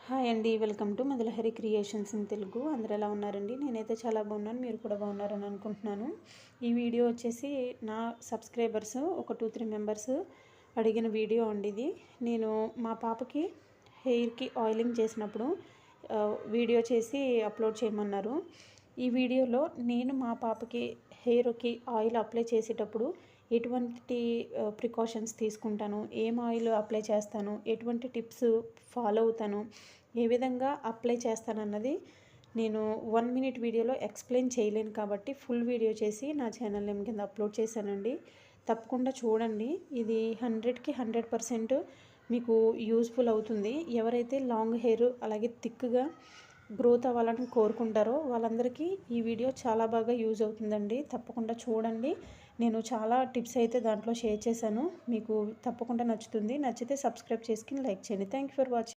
Hi అండి, welcome to Madhulahari creations in Telugu. అందరూ ఎలా ఉన్నారండి? నేనైతే చాలా బాగున్నాను, మీరు కూడా బాగున్నారని అనుకుంటున్నాను. ఈ వీడియో వచ్చేసి నా సబ్స్క్రైబర్స్ ఒక 2-3 మెంబర్స్ అడిగిన వీడియో అండి ఇది. నేను మా పాపకి హెయిర్కి ఆయిలింగ్ చేసినప్పుడు వీడియో చేసి అప్లోడ్ చేయమన్నారు. ఈ వీడియోలో నేను మా పాపకి హెయిర్కి ఆయిల్ అప్లై చేసేటప్పుడు ఎటువంటి ప్రికాషన్స్ తీసుకుంటాను, ఏం ఆయిల్ అప్లై చేస్తాను, ఎటువంటి టిప్స్ ఫాలో అవుతాను, ఏ విధంగా అప్లై చేస్తానన్నది నేను 1 మినిట్ వీడియోలో ఎక్స్ప్లెయిన్ చేయలేను. కాబట్టి ఫుల్ వీడియో చేసి నా ఛానల్ నేమ్ కింద అప్లోడ్ చేశానండి. తప్పకుండా చూడండి. ఇది 100కి 100% మీకు యూజ్ఫుల్ అవుతుంది. ఎవరైతే లాంగ్ హెయిర్ అలాగే థిక్గా గ్రోత్ అవ్వాలని కోరుకుంటారో వాళ్ళందరికీ ఈ వీడియో చాలా బాగా యూజ్ అవుతుందండి. తప్పకుండా చూడండి. నేను చాలా టిప్స్ అయితే దాంట్లో షేర్ చేశాను. మీకు తప్పకుండా నచ్చుతుంది. నచ్చితే సబ్స్క్రైబ్ చేసుకుని లైక్ చేయండి. Thank you for watching.